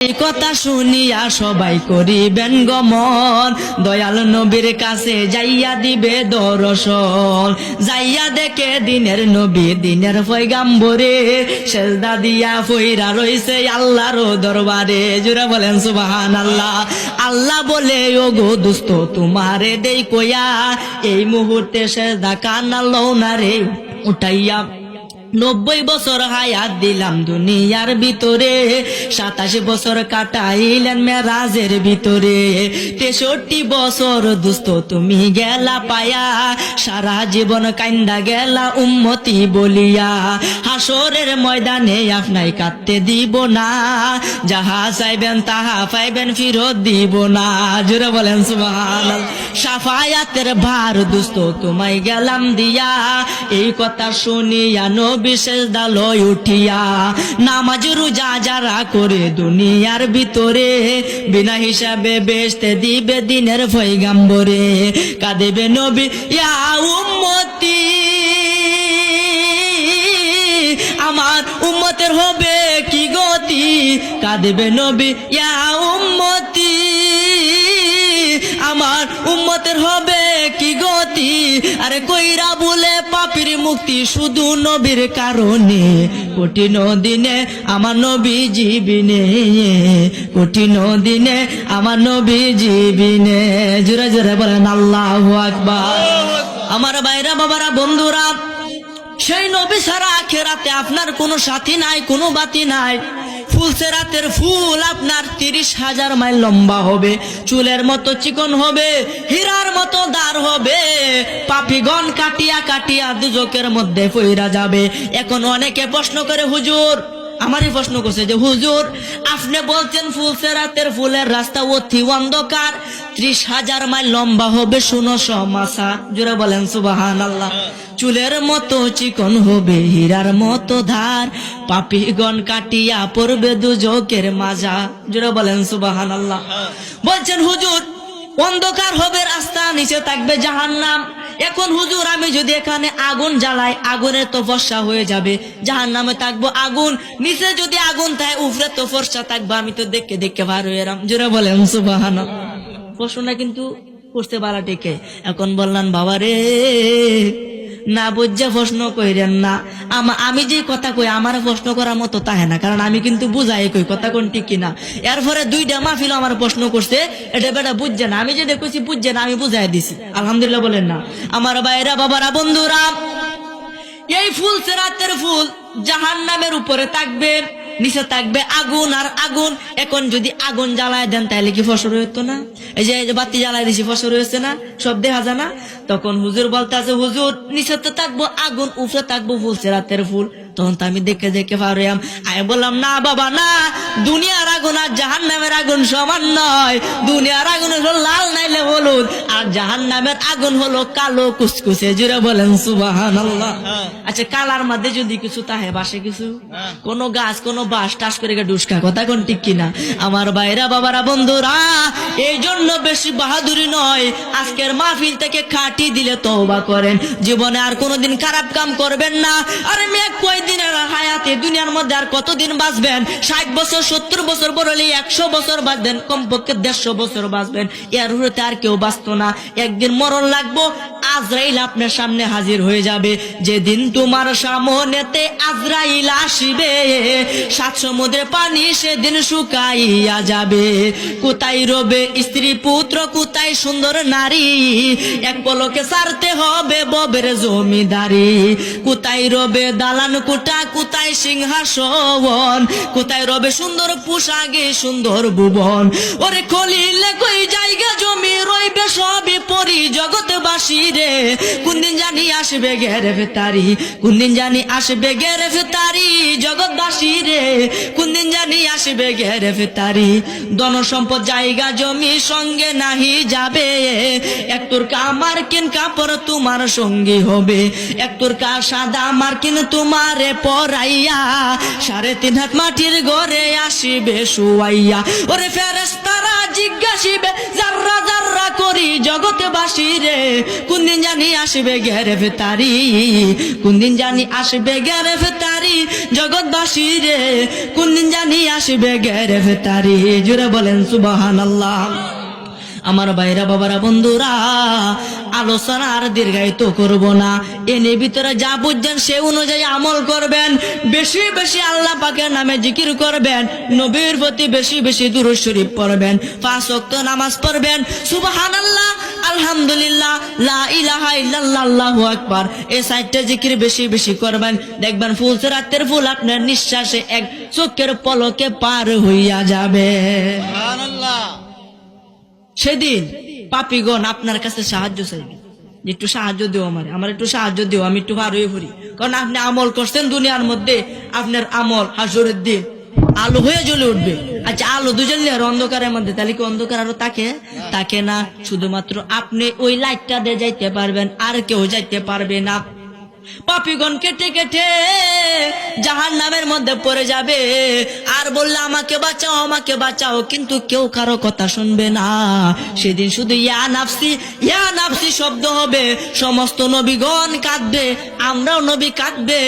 এই কথা শুনিয়া সবাই করিবেন গমন, দয়াল নবীর কাছে যাইয়া দিবে দর্শন। যাইয়া দেখে দিনের নবী দিনের পয়গাম্বরে, সেজদা দিয়া ফইরা রইছে আল্লাহর দরবারে। জোরে বলেন সুবহানাল্লাহ। আল্লাহ বলে ওগো দোস্ত তোমারে দেই কইয়া, এই মুহূর্তে সেজদা কান্না লও না রে উঠাইয়া। 90 বছর হায়াত দিলাম দুনিয়ার ভিতরে, 27 বছর কাটাইলেন মেরাজের ভিতরে। 63 বছর দুস্থ তুমি গেলা পায়া, সারা জীবন কান্দা গেলা উম্মতি বলিয়া। হাসরের ময়দানে আপনাই কাঁদতে দিব না, যাহা চাইবেন তাহা পাইবেন ফিরত দিব না। জোরে বলেন সুবহানাল্লাহ। শাফায়াতের ভার দুস্থ তোমায় গেলাম দিয়া, এই কথা শুনিয়া বিশেষ দালয় উঠিয়া। নামাজ রোজা যারা করে দুনিয়ার ভিতরে, বিনা হিসাবে বেচতে দিবে দিনের পয়গাম্বরে। কাঁদিবে নবী ইয়া উম্মতি, আমার উম্মতের হবে কি গতি। কাঁদিবে নবী ইয়া উম্মতি, আমার উম্মতের হবে কি গতি। আরে কইরা বলে পাপীর মুক্তি শুধু নবীর কারণে, কঠিন দিনে আমার নবী জীবিনে, কঠিন দিনে আমার নবী জীবিনে। জোরে জোরে বলেন আল্লাহু আকবার। আমার ভাইরা বাবারা বন্ধুরা, সেই নবী ছাড়া আখিরাতে আপনার কোনো সাথী নাই, কোনো বাতি নাই। ফুলসেরাতের ফুল আপনার 30,000 মাইল লম্বা হবে, চুলের মতো চিকন হবে, হীরার মতো দার হবে। পাপীগণ কাটিয়া কাটিয়া দুজকের মধ্যে পইরা যাবে। এখন অনেকে প্রশ্ন করে হুজুর, আমারই প্রশ্ন করছে যে হুজুর আপনি বলছেন ফুলসেরাতের ফুলের রাস্তা অতি অন্ধকার, 30,000 মাইল লম্বা হবে 1600 মাসা। জোরে বলেন সুবহানাল্লাহ। চুলের মতো চিকন হবে, হীরার মতো ধার, পাপীগণ কাটিয়া পড়বে দুজকের মাজা। জোরে বলেন সুবহানাল্লাহ। বলছেন হুজুর অন্ধকার হবে রাস্তা, নিচে থাকবে জাহান্নাম। এখন হুজুর আমি যদি এখানে আগুন জ্বালাই, আগুনের তো ফর্সা হয়ে যাবে, জাহান্নামে থাকবো আগুন, নিচে যদি আগুন থাকে উপরে তো ফর্সা থাকবো, আমি তো দেখে দেখে ভার হয়ে এলাম। জোরে বলেন সুবহানাল্লাহ। প্রশ্নটা কিন্তু করতে পারা টিকে। এখন বললাম বাবা রে, না বুঝা প্রশ্ন কইরেন না। আমি যে কথা কই আমার প্রশ্ন করার মতো তাহে না, কারণ আমি কিন্তু বুঝাই কই কথা কোন ঠিক কিনা। এরপরে 2টা মাহফিল আমার প্রশ্ন করছে, এটা বেটা বুঝছে না। আমি যেটা কইছি বুঝছে না, আমি বুঝাই দিছি। আলহামদুলিল্লাহ বলেন না। আমার ভাইরা বাবারা বন্ধুরা, এই ফুলসেরাতের ফুল জাহান্নামের উপরে থাকবে, নিচে থাকবে আগুন আর আগুন। এখন যদি আগুন জ্বালায় দেন তাহলে কি ফসল হইতো না? এই যে বাতি জ্বালাই দিছি ফসল হয়েছে না, সব দেখা যায় না? তখন হুজুর বলতে আছে হুজুর নিচে তো থাকবো আগুন, উপরে থাকবো ফুলসেরাতের ফুল। তখন তো আমি দেখে দেখে পারিয়াম। আমি বললাম না বাবা না, দুনিয়ার আগুন আর জাহান্নামের আগুন সমান নয়। দুনিয়ার আগুন হলো লাল নাইলে হলুদ, আর জাহান্নামের আগুন হলো কালো কুচকুচে। জুড়ে বলেন সুবহানাল্লাহ। আচ্ছা কালার মধ্যে যদি কিছু তাহে বাসে কিছু, কোন গাছ কোন বাস টাস করে ডুসকা, কথা কোন ঠিক কিনা? আমার ভাইরা বাবারা বন্ধুরা, এই জন্য বেশি বাহাদুরি নয়, আজকের মাহফিল থেকে খাটি দিলে তওবা করেন, জীবনে আর কোনোদিন খারাপ কাম করবেন না। আর মেয়ে কয়দিনের হায়াতে দুনিয়ার মধ্যে আর কতদিন বাঁচবেন? 60 বছর 70 বছর, বললে 100 বছর বাঁচবেন, কমপক্ষে 150 বছর বাঁচবেন। এর হতে আর কেউ বাঁচতো না। একদিন মরণ লাগবো, আজরাইল আপনার সামনে হাজির হয়ে যাবে। যেদিন তোমার সামনেতে আজরাইল আসিবে, 7 সমুদ্রের পানি সেদিন শুকাইয়া যাবে। কোথায় রবে স্ত্রী পুত্র, কোথায় সুন্দর নারী, এক পলকে ছাড়তে হবে ববের জমিদারি। কোথায় রবে দালান কোঠা, কোথায় সিংহাসন, কোথায় রবে সুন্দর পোশাকে সুন্দর ভুবন। ওরে খলিলে কই জায়গা জমি রইবে সবই পরি জগৎবাসী রে। কোনদিন জানি আসবে গ্রেফতারি, কোনদিন জানি আসবে গ্রেফতারি জগৎবাসী রে, কোনদিন জানি আসবে গ্রেফতারি। ধন সম্পদ জায়গা জমি সঙ্গে নাহি যাবে, এক তোরকা মার্কিন কাপড় তোমার সঙ্গী হবে, এক তোরকা সাদা মার্কিন তোমারে পরাইয়া, 3.5 হাত মাটির ঘরে আসিবে শুয়াইয়া। ওরে ফেরেশতারা জিজ্ঞাসিবে জাররা জাররা করি জগতে বাসি রে, কোন দিন জানি আসবে গ্রেফতারি, কোন দিন জানি আসবে গ্রেফতারি জগৎবাসী রে, কোন দিন জানি আসবে গ্রেফতারি। জুড়ে বলেন সুবহানাল্লাহ। আমার ভাইরা বাবারা বন্ধুরা, আলোচনা আর দীর্ঘায়িত করব না, এনে ভিতরে যা বুঝছেন সে অনুযায়ী আমল করবেন, বেশি বেশি আল্লাহ পাকের নামে জিকির করবেন, নবীর প্রতি বেশি বেশি দুরূদ শরীফ পড়বেন, 5 ওয়াক্ত নামাজ পড়বেন, সুবহানাল্লাহ, আলহামদুলিল্লাহ, লা ইলাহা ইল্লাল্লাহ, আল্লাহু আকবার, এই 4টা জিকির বেশি বেশি করবেন। দেখবেন ফুলসিরাতের ফুল আপনার নিঃশ্বাসে এক চোখের পলকে পার হইয়া যাবে। সুবহানাল্লাহ। সেদিন পাপীগণ আপনার কাছে সাহায্য চাইবে, একটু সাহায্য দিও, আমার একটু সাহায্য দিও, আমি একটু পার হয়ে পড়ি। কারণ আপনি আমল করছেন দুনিয়ার মধ্যে, আপনার আমল হাসরের দিন আলো হয়ে জ্বলে উঠবে। আচ্ছা, আলো দুজলে আর অন্ধকারের মধ্যে, তাহলে কি অন্ধকার আরো তাকে না? শুধুমাত্র আপনি ওই লাইটটা দিয়ে যাইতে পারবেন, আর কেউ যাইতে পারবে না। পাপীগণ কেটে কেটে জাহান্নামের মধ্যে পড়ে যাবে, আর বললে আমাকে বাঁচাও, আমাকে বাঁচাও, কিন্তু কেউ কারো কথা শুনবে না। সেদিন শুধু ইয়া নাফসি, ইয়া নাফসি শব্দ হবে, সমস্ত নবীগণ কাঁদবে, আমরাও নবী কাঁদবে,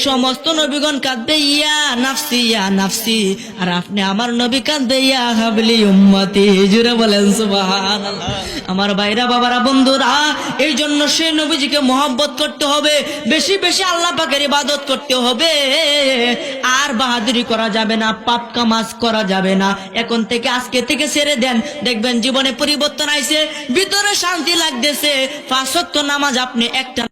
সমস্ত নবীগণ কাঁদবে ইয়া নাফসি, ইয়া নাফসি, আর আপনি আমার নবী কাঁদবে ইয়া হাবলি উম্মতি। জুড়ে বলেন সুবহানাল্লাহ। আমার ভাইরা বাবারা বন্ধুরা, এই জন্য সেই নবীজিকে মহব্বত করতে হবে, বেশি বেশি আল্লাহ পাকের ইবাদত করতে হবে, আর বাহাদুরি করা যাবে না, পাপ কামাজ করা যাবে না। এখন থেকে, আজকে থেকে ছেড়ে দেন, দেখবেন জীবনে পরিবর্তন আইছে, ভিতরে শান্তি লাগতেছে। 5 ওয়াক্ত নামাজ আপনি একটা